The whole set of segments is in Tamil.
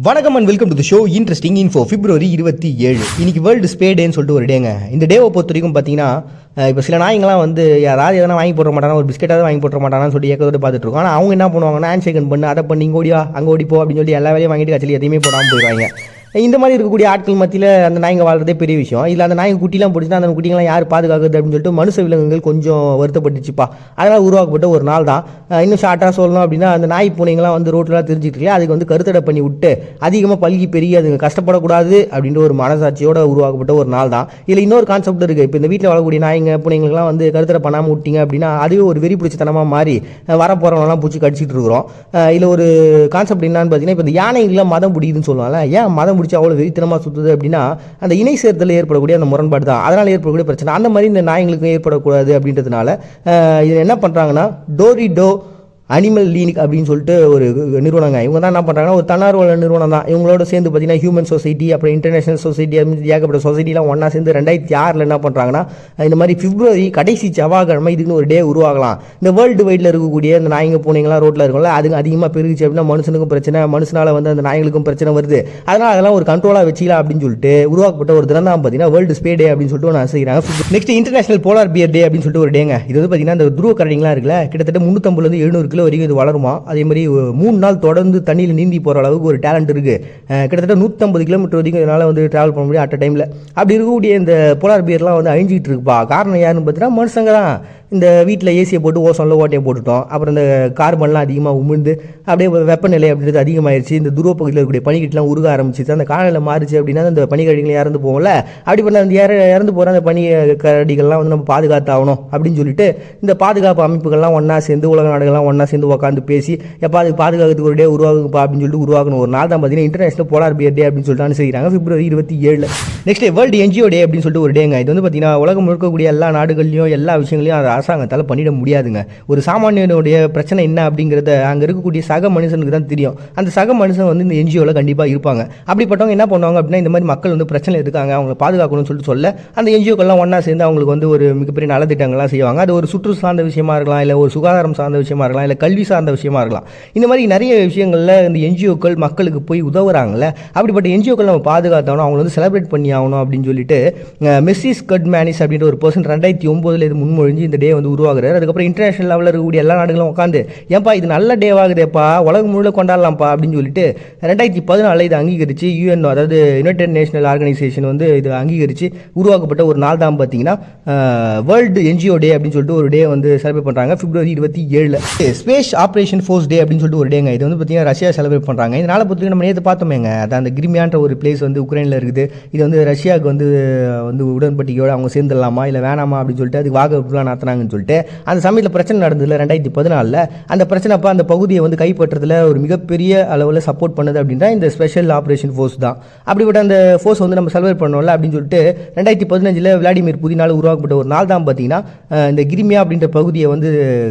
வணக்கம் and welcome to the show interesting info. பிப்ரவரி 27 இன்னைக்கு வேர்ல்டு ஸ்பே டேன்னு சொல்லிட்டு ஒரு டேங்க. இந்த டேவை பொறுத்த வரைக்கும் பார்த்தீங்கன்னா இப்போ சில நாய்ங்களாம் வந்து யாராவது எதனா வாங்கி போட மாட்டாங்க, ஒரு பிஸ்கெட்டாவது வாங்கி போட மாட்டாங்கன்னு சொல்லி ஏக்கத்தோடு பார்த்துட்டு இருக்கோம். ஆனால் அவங்க என்ன பண்ணுவாங்கன்னா ஹேண்ட் ஷேக்கன் பண்ணு, அதை பண்ணி இங்கே ஓடியா அங்கே ஓடிப்போ அப்படின்னு சொல்லி எல்லா வேலையும் வாங்கிட்டு கட்சியில் எதையுமே போடாமல் போயிடுவாங்க. இந்த மாதிரி இருக்கக்கூடிய ஆட்கள் மத்தியில் அந்த நாய்ங்க வாழ்றதே பெரிய விஷயம். இல்லை அந்த நாய்ங்க குட்டிலாம் போட்டுச்சுன்னா அந்த குட்டிங்களாம் யார் பாதுகாக்குது அப்படின்னு சொல்லிட்டு மனுஷ விலங்குகள் கொஞ்சம் வருத்தப்பட்டுச்சுப்பா. அதனால் உருவாக்கப்பட்ட ஒரு நாள் தான். இன்னும் ஷார்ட்டாக சொல்லணும் அப்படின்னா அந்த நாய் பூனைங்களாம் வந்து ரோட்லாம் தெரிஞ்சிட்டு இருக்கல, அதுக்கு வந்து கருத்தடை பண்ணி விட்டு அதிகமாக பல்கி பெரிய அதுங்க கஷ்டப்படக்கூடாது அப்படின்ற ஒரு மனசாட்சியோட உருவாக்கப்பட்ட ஒரு நாள் தான். இதில் இன்னொரு கான்செப்ட் இருக்குது. இப்போ இந்த வீட்டில் வாழக்கூடிய நாய்ங்க பூனைங்களுக்குலாம் வந்து கருத்தடை பண்ணாமல் விட்டிங்க அப்படின்னா அதுவே ஒரு வெறி பிடிச்சத்தனமாக மாறி வரப்போகிறவங்களாம் பூச்சி கடிச்சிட்டு இருக்கிறோம். இதில் ஒரு கான்செப்ட் என்னன்னு பார்த்தீங்கன்னா, இப்போ இந்த யானைங்களாம் மதம் பிடிக்குதுன்னு சொல்லுவாங்கல்ல, ஏன் மதம் பிடிச்சி அவ்வளோ வெறித்தனமாக சுற்றுது அப்படின்னா அந்த இணை சேர்த்தல் ஏற்படக்கூடிய அந்த முரண்பாடு தான். அதனால் ஏற்படக்கூடிய பிரச்சனை அந்த மாதிரி இந்த நாய்களுக்கும் ஏற்படக்கூடாது அப்படின்றதுனால இது என்ன பண்ணுறாங்கன்னா டோரிடோ அனிமல் லீனிக் அப்படின்னு சொல்லிட்டு ஒரு நிறுவனங்க. இவங்க தான் என்ன பண்ணுறாங்கன்னா ஒரு தன்னார்வல நிறுவனம் தான். இவங்களோட சேர்ந்து பார்த்தீங்கன்னா ஹியூமன் சொசைட்டி, அப்புறம் இன்டர்நேஷனல் சொசைட்டி, ஏகப்பட்ட சொசைட்டிலாம் ஒன்றா சேர்ந்து 2006 என்ன பண்ணுறாங்கன்னா இந்த மாதிரி பிப்ரவரி கடைசி செவ்வாய்க்கிழமை இதுக்குன்னு ஒரு டே உருவாகலாம். இந்த வேர்ல்டு வைடில் இருக்கக்கூடிய இந்த நாய்ங்க பூனைங்களாம் ரோட்டில் இருக்கும்ல, அதுங்க அதிகமாக பெருகிச்சு அப்படின்னா மனுஷனுக்கும் பிரச்சனை, மனுஷனால் வந்து அந்த நாய்களுக்கும் பிரச்சனை வருது. அதனால் அதெல்லாம் ஒரு கண்ட்ரோலாக வச்சிக்கலாம் அப்படின்னு சொல்லிட்டு உருவாக்கப்பட்ட ஒரு தினம் தான் பார்த்தீங்கன்னா வேர்ல்டு ஸ்பே டே அப்படின்னு சொல்லிட்டு ஒன்று செய்கிறாங்க. நெக்ஸ்ட் இன்டர்நேஷனல் போலார் பியர் டே அப்படின்னு சொல்லிட்டு ஒரு டேங்க. இது வந்து பார்த்தீங்கன்னா இந்த துருவ கரடிங்களாம் இருக்குல்ல, கிட்டத்தட்ட 350 700 கிலோ வரைக்கும் இது வளருமா. அதே மாதிரி 3 நாள் தொடர்ந்து தண்ணியில் நீந்தி போகிற அளவுக்கு ஒரு டேலண்ட் இருக்குது. கிட்டத்தட்ட 150 கிலோமீட்டர் வரைக்கும் இதனால் வந்து ட்ராவல் பண்ண முடியும் அட் அ டைமில். அப்படி இருக்கக்கூடிய இந்த போலார் பியர்லாம் வந்து அழிஞ்சிக்கிட்டு இருக்குப்பா. காரணம் யாருன்னு பார்த்தீங்கன்னா மனுஷங்க தான். இந்த வீட்டில் ஏசியை போட்டு ஓசோனில் ஓட்டையை போட்டுட்டோம். அப்புறம் இந்த கார்பன்லாம் அதிகமாக உமிழ்ந்து அப்படியே வெப்பநிலை அப்படின்றது அதிகமாகிடுச்சு. இந்த துருவ பகுதியில் இருக்கக்கூடிய பனிக்கட்டுலாம் உருக ஆரம்பிச்சிச்சு. அந்த காலையில் மாறிச்சு அப்படின்னா அந்த பனிக்கடிகள் இறந்து போகல. அப்படி பண்ண அந்த இறந்து போகிற அந்த பனிக்கடிகள்லாம் வந்து நம்ம பாதுகாத்தாகணும் அப்படின்னு சொல்லிட்டு இந்த பாதுகாப்பு அமைப்புகள்லாம் ஒன்றா சேர்ந்து உலக நாடுகள்லாம் ஒன்றா சேர்ந்து உட்காந்து பேசி எப்போ அதுக்கு பாதுகாக்கிறதுக்கு ஒரு டே உருவாகுப்பா அப்படின்னு சொல்லிட்டு உருவாக்கணும் ஒரு நாள் தான் பார்த்தீங்கன்னா இன்டர்நேஷனல் போலார் பியர் டே அப்படின்னு சொல்லிட்டு செய்கிறாங்க பிப்ரவரி 27. நெக்ஸ்ட் வேர்ல்டு என்ஜிஓ டே அப்படின்னு சொல்லிட்டு ஒரு டேங்க. இது வந்து பார்த்தீங்கன்னா உலகம் முழுக்கக்கூடிய எல்லா நாடுகள்லையும் எல்லா விஷயங்களையும் அரசாங்கத்தால் பண்ணிட முடியாதுங்க. ஒரு சாமானியனுடைய பிரச்சனை என்ன அப்படிங்கிறத அங்கே இருக்கக்கூடிய சக மனுஷனுக்கு தான் தெரியும். அந்த சக மனுஷன் வந்து இந்த என்ஜிஓவில் கண்டிப்பாக இருப்பாங்க. அப்படிப்பட்டவங்க என்ன பண்ணுவாங்க அப்படின்னா இந்த மாதிரி மக்கள் வந்து பிரச்சனை இருக்காங்க, அவங்களை பாதுகாக்கணும்னு சொல்ல அந்த என்ஜிஓக்கள்லாம் ஒன்றா சேர்ந்து அவங்களுக்கு வந்து ஒரு மிகப்பெரிய நலத்திட்டங்கள்லாம் செய்வாங்க. அது ஒரு சுற்று சார்ந்த விஷயமா இருக்கலாம், இல்லை ஒரு சுகாதாரம் சார்ந்த விஷயமா இருக்கலாம், இல்லை கல்வி சார்ந்த விஷயமா இருக்கலாம். இந்த மாதிரி நிறைய விஷயங்களில் இந்த என்ஜிஓக்கள் மக்களுக்கு போய் உதவுறாங்கல்ல. அப்படிப்பட்ட என்ஜிஓக்கள் நம்ம பாதுகாத்தோம், அவங்க வந்து செலிப்ரேட் பண்ணி ஆகணும் அப்படின்னு சொல்லிட்டு மெஸ்ஸிஸ் கட்மேனிஸ் அப்படின்ற ஒரு பர்சன் 2009 இது முன்மொழிஞ்சு இந்த டே வந்து உருவாகுறாரு. அதுக்கப்புறம் இன்டர்நேஷனல் லெவலில் இருக்கக்கூடிய எல்லா நாடுகளும் உட்காந்து ஏன்பா இது நல்ல டே ஆகுதேப்பா, உலகம் முழுக்க கொண்டாடலாம்ப்பா அப்படின்னு சொல்லிட்டு 2014 இது அங்கீகரித்து யூஎன் அதாவது யுனைடெட் நேஷனல் ஆர்கனைசேஷன் வந்து இது அங்கீகரித்து உருவாக்கப்பட்ட ஒரு நாள் தான் பார்த்தீங்கன்னா வேர்ல்டு என்ஜிஓ டே அப்படின்னு சொல்லிட்டு ஒரு டே வந்து செலிப்ரேட் பண்ணுறாங்க பிப்ரவரி 27. ஸ்பேஸ் ஆப்ரேஷன் ஃபோர்ஸ் டே அப்படின்னு சொல்லிட்டு ஒரு டேங்க. இது வந்து பார்த்தீங்கன்னா ரஷ்யா செலிப்ரேட் பண்ணுறாங்க. இதனால் பொறுத்தவரைக்கும் நம்ம நேற்று பார்த்தோமேங்க, அது அந்த கிரிமியான்ற ஒரு பிளேஸ் வந்து உக்ரைனில் இருக்குது. இது வந்து ரஷ்யாவுக்கு வந்து உடன்படிக்கையோடு அவங்க சேர்ந்துடலாமா இல்லை வேணாமா அப்படின்னு சொல்லிட்டு அதுக்கு வாக்குலாம் நடத்துனாங்கன்னு சொல்லிட்டு அந்த சமயத்தில் பிரச்சனை நடந்ததில்ல 2014. அந்த பிரச்சனை அப்போ அந்த பகுதியை வந்து கைப்பற்றதில் ஒரு மிகப்பெரிய அளவில் சப்போர்ட் பண்ணது அப்படின்னா இந்த ஸ்பெஷல் ஆப்ரேஷன் ஃபோர்ஸ் தான். அப்படிப்பட்ட அந்த ஃபோர்ஸ் வந்து நம்ம செலிப்ரேட் பண்ணோம்ல அப்படின்னு சொல்லிட்டு 2015 விளாடிமிர் புதினால் உருவாக்கப்பட்ட ஒரு நாள் தான் பார்த்தீங்கன்னா இந்த கிரிமியா அப்படின்ற பகுதியை வந்து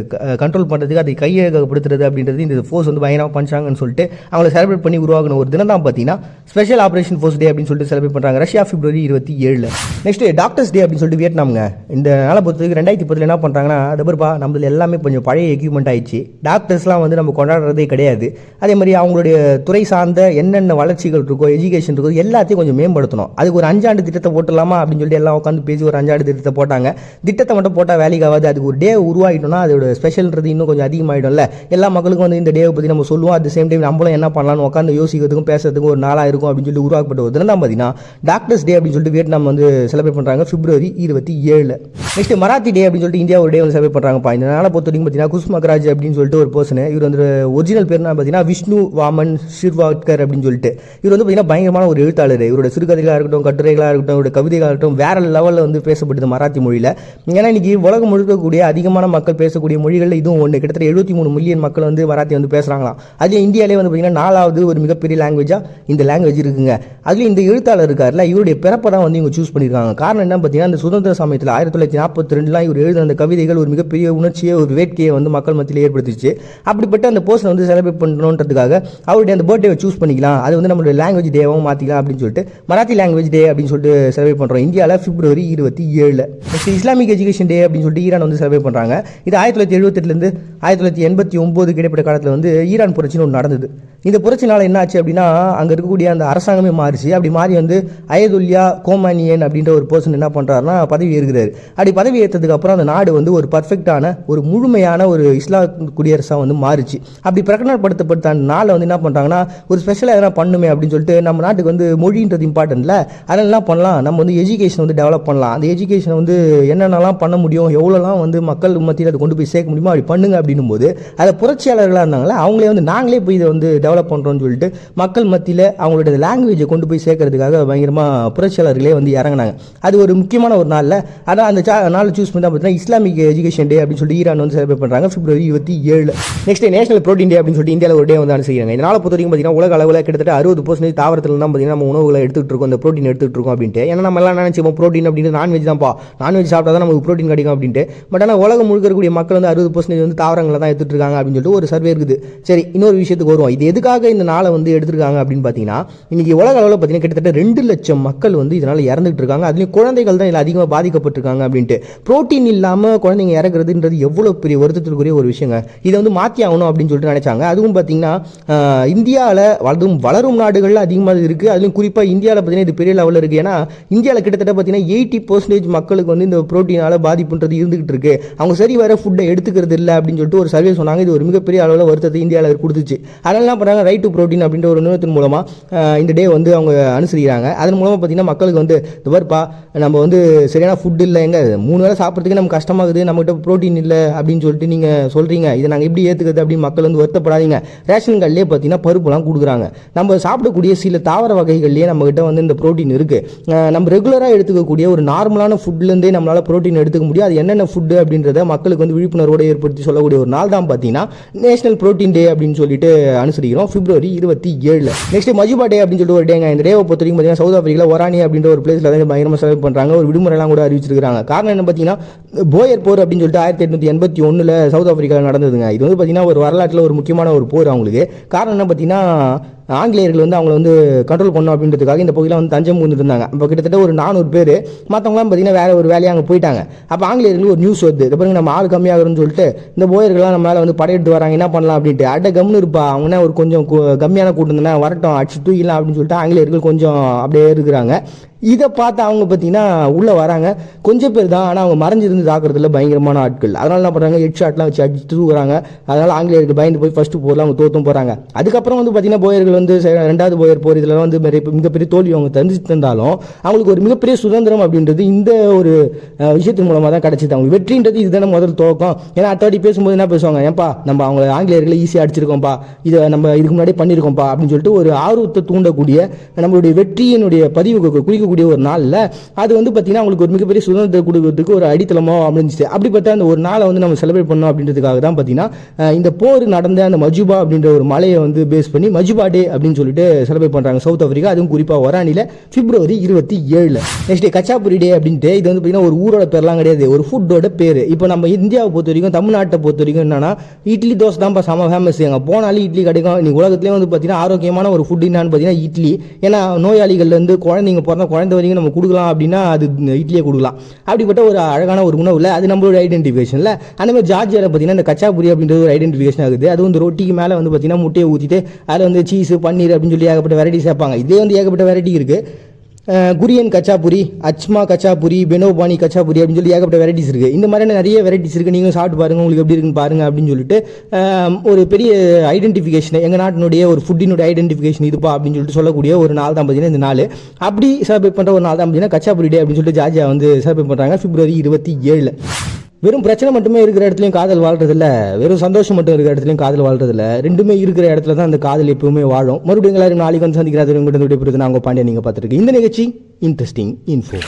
கண்ட்ரோல் பண்ணுறதுக்கு அதை கையகப்படுத்துறது அப்படின்றது இந்த ஃபோர்ஸ் வந்து பயங்கரமாக பண்ணிச்சாங்கன்னு சொல்லிட்டு அவங்களை செலிப்ரேட் பண்ணி உருவாக்கணும் ஒரு தினம் தான் பார்த்தீங்கன்னா ஸ்பெஷல் ஆப்ரேஷன் ஃபோர்ஸ் டே அப்படின்னு சொல்லிட்டு செலிப்ரேட் பண்ணுறாங்க ரஷ்யா பிப்ரவரி 27. நெக்ஸ்ட் டாக்டர்ஸ் டே அப்படின்னு சொல்லிட்டு வியட்நாம்ங்க. இந்த நாளை பொறுத்தவரைக்கும் 2010 என்ன பண்ணுறாங்கன்னா அதுபா நம்மள எல்லாமே கொஞ்சம் பழைய எக்யூப்மெண்ட் ஆயிடுச்சு, டாக்டர்ஸ்லாம் வந்து நம்ம கொண்டாடுறதே கிடையாது. அதே மாதிரி அவங்களுடைய துறை சார்ந்த என்னென்ன வளர்ச்சிகள் இருக்கோ எஜுகேஷன் இருக்கோ எல்லாத்தையும் கொஞ்சம் மேம்படுத்தணும். அதுக்கு ஒரு 5 ஆண்டு திட்டத்தை போட்டலாமா அப்படின்னு சொல்லிட்டு எல்லாம் உட்காந்து பேசி ஒரு 5 ஆண்டு திட்டத்தை போட்டாங்க. திட்டத்தை மட்டும் போட்டால் வேலைக்கு ஆகாது. அதுக்கு ஒரு டே உருவாகிட்டோம்னா அதோட ஸ்பெஷல்ன்றது இன்னும் கொஞ்சம் அதிகமாகிடும்ல. எல்லா மக்களுக்கும் வந்து இந்த டேவை பற்றி நம்ம சொல்லுவோம். அட் சேம் டைம் நம்மளும் என்ன பண்ணலாம்னு உட்காந்து யோசிக்கிறதுக்கும் பேசுறதுக்கும் ஒரு நாளாக இருக்கும் அப்படின்னு சொல்லி உருவாக்கப்பட்ட ஒரு தினம் தான் பார்த்தீங்கன்னா டாக்டர்ஸ் டே அப்படின்னு சொல்லிட்டு வியட்நாம் வந்து செலிப்ரேட் பண்ணுறாங்க பிப்ரவரி 27. நெக்ஸ்ட் மராத்தி டே அப்படின்னு சொல்லிட்டு இந்தியா ஒரு டே வந்து செலிப்ரேட் பண்ணுறாங்கப்பா. இந்த நாளை பொறுத்த வரைக்கும் பார்த்தீங்கன்னா குஸ்மக்ராஜ் அப்படின்னு சொல்லிட்டு ஒரு பர்சன், இவர் வந்து ஒரிஜினல் பேர் பார்த்தீங்கன்னா விஷ்ணு வாமன் ஷிர்வாட்கர் அப்படின்னு சொல்லிட்டு இவர் வந்து பார்த்தீங்கன்னா பயங்கரமான ஒரு எழுத்தாளர். இவரோட சிறுகதைகளாக இருக்கட்டும், கட்டுரைகளாக இருக்கட்டும், இவரோட கவிதைகளாக இருக்கட்டும் வேற லெவலில் வந்து பேசப்படுது மராத்தி மொழியில். ஏன்னா இன்னைக்கு உலகம் முழுக்கக்கூடிய அதிகமான மக்கள் பேசக்கூடிய மொழிகளில் இதுவும் ஒன்று. கிட்டத்தட்ட 73 மில்லியன் மக்கள் வந்து மராத்தி வந்து பேசுகிறாங்களாம். அது இந்தியாவிலே வந்து பார்த்தீங்கன்னா 4வது ஒரு மிகப்பெரிய லாங்குவேஜாக இந்த லாங்குவேஜ் இருக்குங்க. அதுலேயும் இந்த எழுத்தாளர் இருக்கார்ல, இவருடைய பிறப்பை தான் வந்து இவங்க சூஸ் பண்ணியிருக்காங்க. காரணம் என்ன பார்த்தீங்கன்னா இந்த சுதந்திர சமயத்தில் 1942 இவர் எழுதின அந்த கவிதைகள் ஒரு மிகப்பெரிய உணர்ச்சியை, ஒரு வேட்கையை வந்து மக்கள் மத்தியில் ஏற்படுத்திச்சு. அப்படிப்பட்ட அந்த போஸ்டை வந்து செலிப்ரேட் பண்ணணுன்றதுக்காக அவருடைய அந்த பர்த்டேவை சூஸ் பண்ணிக்கலாம், அது வந்து நம்மளுடைய லாங்குவேஜ் டேவாகவும் மாற்றிக்கலாம் அப்படின்னு சொல்லிட்டு மராத்தி லாங்குவேஜ் டே அப்படின்னு சொல்லிட்டு செலிப்ரேட் பண்ணுறோம் இந்தியாவில் February 27. Next Islamic education day அப்படின்னு சொல்லிட்டு ஈரான் வந்து செலிப்ரேட் பண்ணுறாங்க. இது 1978 1989 இடைப்பட்ட காலத்தில் வந்து ஈரான் புரட்சின்னு ஒன்று நடந்தது. இந்த புரட்சினால என்ன ஆச்சு அப்படின்னா, அங்கே இருக்கக்கூடிய அந்த அரசாங்கமே மாறிச்சு. அப்படி மாறி வந்து அயதுல்யா கோமானியன் அப்படின்ற ஒரு பர்சன் என்ன பண்ணுறாருன்னா பதவி ஏற்கிறாரு. அப்படி பதவி ஏற்றதுக்கு அப்புறம் அந்த நாடு வந்து ஒரு பர்ஃபெக்டான ஒரு முழுமையான ஒரு இஸ்லாம் குடியரசாக வந்து மாறிச்சு. அப்படி பிரகடனப்படுத்தப்பட்ட அந்த நாளை வந்து என்ன பண்ணுறாங்கன்னா, ஒரு ஸ்பெஷலாக எதனா பண்ணுமே அப்படின்னு சொல்லிட்டு, நம்ம நாட்டுக்கு வந்து மொழின்றது இம்பார்ட்டன்ட்ல, அதெல்லாம் பண்ணலாம், நம்ம வந்து எஜுகேஷன் வந்து டெவலப் பண்ணலாம், அந்த எஜுகேஷனை வந்து என்னென்னலாம் பண்ண முடியும், எவ்வளோலாம் வந்து மக்கள் மத்தியில் அதை கொண்டு போய் சேர்க்க முடியுமோ அப்படி பண்ணுங்க அப்படின்னும் போது, அதை புரட்சியாளர்களாக இருந்தாங்களே அவங்களே வந்து நாங்களே போய் இதை வந்து டெவலப் பண்ணுறோம்னு சொல்லிட்டு மக்கள் மத்தியில் அவங்களோட லாங்குவேஜை கொண்டு போய் சேர்க்கறதுக்காக பயங்கரமாக புரட்சியாளர்களே வந்து இறங்கினாங்க. அது ஒரு முக்கியமான ஒரு நாளில், ஆனால் அந்த நாள் சூஸ் பண்ணி தான் பார்த்தீங்கன்னா இஸ்லாமிக் எஜுகேஷன் டே அப்படின்னு சொல்லிட்டு ஈரான் வந்து செலிப்ரேட் பண்ணுறாங்க February 27. நெக்ஸ்ட் நேஷனல் ப்ரோட்டீன் டே அப்படின்னு சொல்லிட்டு இந்தியாவில் ஒரு டே வந்து அனுசரிக்கிறாங்க. இந்த நாளை பொறுத்த வரைக்கும் பார்த்தீங்கன்னா உலக அளவில் கிட்டத்தட்ட 60% தாவரத்தில் தான் பார்த்தீங்கன்னா நம்ம உணவுகளை எடுத்துகிட்டு இருக்கோம், அந்த ப்ரோட்டீன் எடுத்துகிட்டு இருக்கோம் அப்படின்ட்டு. ஏன்னா நம்ம எல்லாம் நினைச்சோம் ப்ரோட்டீன் அப்படின்ட்டு நான்வெஜ் தான்ப்பா, நான்வெஜ் சாப்பிட்டா தான் நமக்கு ப்ரோட்டீன் கிடைக்கும் அப்படின்ட்டு. பட் ஆனால் உலகம் முழுக்க இருக்கக்கூடிய மக்கள் வந்து 60% வந்து தாவரங்களை தான் எடுத்துகிட்டு இருக்காங்க அப்படின்னு சொல்லிட்டு ஒரு சர்வே இருக்குது. சரி, இன்னொரு விஷயத்துக்கு வருவோம். இது எதுக்காக இந்த நாளை வந்து எடுத்துருக்காங்க அப்படின்னு பார்த்தீங்கன்னா, இன்னைக்கு உலக அளவில் பார்த்தீங்கன்னா கிட்டத்தட்ட 2 லட்சம் மக்கள் வந்து இதனால் இறந்துட்டு இருக்காங்க. அதுலேயும் குழந்தைகள் தான் இதில் அதிகமாக பாதிக்கப்பட்டிருக்காங்க அப்படின்ட்டு. ப்ரோட்டீன் இல்லாமல் குழந்தைங்க இறக்குறதுன்றது எவ்வளோ பெரிய வருத்தத்திற்குரிய ஒரு விஷயங்க. இதை வந்து மாற்றி ஆகணும் அப்படின்னு சொல்லிட்டு நினைச்சாங்க. அதுவும் பார்த்தீங்கன்னா இந்தியாவில் வளரும் நாடுகளில் அதிகமாக இருக்குது. அதுவும் குறிப்பாக இந்தியாவில் பார்த்தீங்கன்னா இது பெரிய லெவலில் இருக்குது. ஏன்னா இந்தியாவில் கிட்டத்தட்ட பார்த்தீங்கன்னா 80% மக்களுக்கு வந்து இந்த ப்ரோட்டீனால் பாதிப்புன்றது இருந்துகிட்டு இருக்கு. அவங்க சரி வர ஃபுட்டை எடுத்துக்கிறது இல்லை அப்படின்னு சொல்லிட்டு ஒரு சர்வே சொன்னாங்க. இது ஒரு மிகப்பெரிய அளவில் வருத்தத்தை இந்தியாவில் கொடுத்துச்சு. அதனால என்ன பண்ணுறாங்க, ரைட் டு ப்ரோட்டீன் அப்படின்ற ஒரு நிறுவனத்தின் மூலமாக இந்த டே வந்து அவங்க அனுசரிக்கிறாங்க. அதன் மூலமாக பார்த்தீங்கன்னா மக்களுக்கு வந்து இந்த வருப்பா நம்ம வந்து சரியான ஃபுட் இல்லை, எங்க 3 வேளை சாப்பிட்றதுக்கு நமக்கு கஷ்டமாகுது, நம்மகிட்ட ப்ரோட்டீன் இல்லை அப்படின்னு சொல்லிட்டு நீங்கள் சொல்கிறீங்க, இதை நாங்கள் எப்படி ஏற்றுக்கிறது அப்படின்னு மக்கள் வந்து வருத்தப்படாதீங்க. ரேஷன் கார்ட்லேயே பார்த்தீங்கன்னா பருப்புலாம் கொடுக்குறாங்க. நம்ம சாப்பிடக்கூடிய சில தாவர வகைகள்லேயே நம்மகிட்ட வந்து இந்த ப்ரோட்டீன் இருக்குது. நம்ம ரெகுலராக எடுத்துக்கக்கூடிய ஒரு நார்மலான ஃபுட்லேருந்தே நம்மளால் ப்ரோட்டீன் எடுத்துக்க முடியும். அது என்னென்ன ஃபுட்டு அப்படின்றத மக்களுக்கு வந்து விழிப்புணர்வோடு ஏற்படுத்தி சொல்லக்கூடிய ஒரு நாள் தான் பார்த்தீங்கன்னா நேஷனல் ப்ரோட்டீன் டே அப்படின்னு சொல்லிட்டு அனுசரிக்கிறோம் February 27. நெக்ஸ்ட் மஜுபா டே அப்படின்னு சொல்லிட்டு ஒரு டேங்க. இந்த டேவை பொறுத்த வரைக்கும் பார்த்தீங்கன்னா சவுத் ஆஃப்ரிக்காவில் ஒரானி அப்படின்ற ஒரு பிளேஸில் வந்து பயங்கரமாக செலிப்ரேட் பண்ணுறாங்க. ஒரு விடுமுறைலாம் கூட அறிவிச்சிருக்காங்க. காரணம் என்ன பார்த்தீங்கன்னா, போயர் போர் அப்படின்னு சொல்லிட்டு 1881 சவுத் ஆஃப்ரிக்காவில் நடந்ததுங்க. இது வந்து பார்த்தீங்கன்னா ஒரு வரலாற்றில் ஒரு முக்கியமான ஒரு போர் அவங்களுக்கு. காரணம் என்ன பார்த்தீங்கன்னா, ஆங்கிலேயர்கள் வந்து அவங்கள வந்து கண்ட்ரோல் பண்ணணும் அப்படின்றதுக்காக இந்த பகுதியில் வந்து தஞ்சம் புகுந்துட்டு இருந்தாங்க. இப்போ கிட்டத்தட்ட ஒரு 400 பேர், மற்றவங்களாம் பார்த்தீங்கன்னா வேற ஒரு வேலையாக அங்கே போயிட்டாங்க. அப்போ ஆங்கிலேயர்களுக்கு ஒரு நியூஸ் வருது, இதை பாருங்க நம்ம ஆள் கம்மியாகிறோன்னு சொல்லிட்டு இந்த போயர்கள்லாம் நம்ம மேலே வந்து படையெடுத்து வராங்க, என்ன பண்ணலாம் அப்படின்ட்டு. அட கம்னு இருப்பா, அவங்கன்னா ஒரு கொஞ்சம் கம்மியான கூட்டம் தானே, வரட்டும் அடிச்சு தூக்கிடலாம் அப்படின்னு சொல்லிட்டு ஆங்கிலேயர்கள் கொஞ்சம் அப்படியே இருக்கிறாங்க. இதை பார்த்து அவங்க பார்த்தீங்கன்னா உள்ளே வராங்க, கொஞ்சம் பேர் தான், ஆனால் அவங்க மறைஞ்சிருந்து தாக்குறதுல பயங்கரமான ஆட்கள். அதனால என்ன பண்ணுறாங்க, ஹெட் ஷாட்லாம் வச்சு அடிச்சு தூக்குறாங்க. அதனால் ஆங்கிலேயர்கள் பயந்து போய் ஃபர்ஸ்ட் போரில் அவங்க தோற்றும் போகிறாங்க. அதுக்கப்புறம் வந்து பார்த்தீங்கன்னா போயர்கள் வந்து 2வது போயர் போர் இதில் வந்து மிகப்பெரிய தோல்வி அவங்க தந்தாலும் அவங்களுக்கு ஒரு மிகப்பெரிய சுதந்திரம் அப்படின்றது இந்த ஒரு விஷயத்தின் மூலமாக தான் கிடச்சிது. அவங்க வெற்றின்றது இதுதானே முதல் துவக்கம். ஏன்னா அடுத்த பேசும்போது என்ன பேசுவாங்க, ஏன்பா நம்ம அவங்க ஆங்கிலேயர்களை ஈஸியாக அடிச்சிருக்கோம்ப்பா, இதை நம்ம இதுக்கு முன்னாடி பண்ணியிருக்கோம்ப்பா அப்படின்னு சொல்லிட்டு ஒரு ஆர்வத்தை தூண்டக்கூடிய நம்மளுடைய வெற்றியினுடைய பதிவு குறிக்கக்கூடிய ஒரு நாளில் அது வந்து பார்த்தீங்கன்னா அவங்களுக்கு ஒரு மிகப்பெரிய சுதந்திரத்தை கொடுக்கறதுக்கு ஒரு அடித்தளமாக அமைஞ்சிச்சு. அப்படிப்பட்ட அந்த ஒரு நாளை வந்து நம்ம செலிப்ரேட் பண்ணோம் அப்படின்றதுக்காக தான் பார்த்தீங்கன்னா இந்த போர் நடந்த அந்த மஜுபா அப்படின்ற ஒரு மலையை வந்து பேஸ் பண்ணி மஜுபா டே அப்படின்னு சொல்லிட்டு செலிப்ரேட் பண்ணுறாங்க சவுத் ஆஃப்ரிக்கா. அதுவும் குறிப்பாக ஒரானியில் February 27. நெக்ஸ்ட் கச்சாபுரி டே அப்படின்ட்டு இது வந்து பார்த்தீங்கன்னா ஒரு ஊரோட பேர்லாம் கிடையாது, ஒரு ஃபுட்டோட பேர். இப்போ நம்ம இந்தியாவை பொறுத்த வரைக்கும், தமிழ்நாட்டை பொறுத்த வரைக்கும் என்னன்னா இட்லி தோசை தான் செம ஃபேமஸ். எங்கே போனாலும் இட்லி கிடைக்கும். இன்னைக்கு உலகத்துலேயே வந்து பார்த்தீங்கன்னா ஆரோக்கியமான ஒரு ஃபுட் என்னன்னு பார்த்தீங்கன்னா இட்லி. ஏன்னா நோயாளிகள்லேருந்து குழந்தைங்க பிறந்த குழந்தை வரைக்கும் நம்ம கொடுக்கலாம் அப்படின்னா அது இட்லியை கொடுக்கலாம். அப்படிப்பட்ட ஒரு அழகான ஒரு உணவில் அது நம்மளோட ஐடென்டிஃபிகேஷனில். அந்த மாதிரி ஜார்ஜியாவில் பார்த்தீங்கன்னா இந்த கச்சாபுரி அப்படின்றது ஒரு ஐடென்டிஃபிகேஷன் ஆகுது. அது வந்து ரொட்டிக்கு மேலே வந்து பார்த்தீங்கன்னா முட்டையை ஊற்றிட்டு அதில் வந்து சீஸ் பன்னீர் அப்படின்னு சொல்லி ஏகப்பட்ட வெரைட்டி சேர்ப்பாங்க. இதே வந்து ஏகப்பட்ட வெரைட்டி இருக்குது. குரியன் கச்சாபுரி, அச்மா கச்சாபுரி, பெனோபானி கச்சாபுரி அப்படின்னு சொல்லி ஏகப்பட்ட வெரைட்டிஸ் இருக்குது. இந்த மாதிரியான நிறைய வெரைட்டிஸ் இருக்குது. நீங்களும் சாப்பிட்டு பாருங்கள், உங்களுக்கு எப்படி இருக்குன்னு பாருங்கள் அப்படின்னு சொல்லிட்டு ஒரு பெரிய ஐடென்டிஃபிகேஷன், எங்கள் நாட்டினுடைய ஒரு ஃபுட்டினுடைய ஐடென்டிஃபிகேஷன் இதுப்பா அப்படின்னு சொல்லிட்டு சொல்லக்கூடிய ஒரு நாள் தான் பார்த்தீங்கன்னா இந்த நாள். அப்படி செலிப்ரேட் பண்ணுற ஒரு நாள் தான் பார்த்தீங்கன்னா கச்சாபுரி டே அப்படின்னு சொல்லிட்டு ஜார்ஜியா வந்து செலிப்ரேட் பண்ணுறாங்க February 27. வெறும் பிரச்சனை மட்டுமே இருக்கிற இடத்துலையும் காதல் வாழ்றதில்ல, வெறும் சந்தோஷம் மட்டும் இருக்கிற இடத்துலையும் காதல் வாழ்றதில்ல. ரெண்டுமே இருக்கிற இடத்துல தான் அந்த காதல் எப்பவுமே வாழும். மறுபடியும் எல்லாரும் நாளைக்கு வந்து சந்திக்கிறாரு. உங்கள்கிட்ட நான் உங்கள் பாண்டியன் நீங்கள் பார்த்துருக்கு. இந்த நிகழ்ச்சி இன்ட்ரெஸ்டிங் இன்ஃபோ.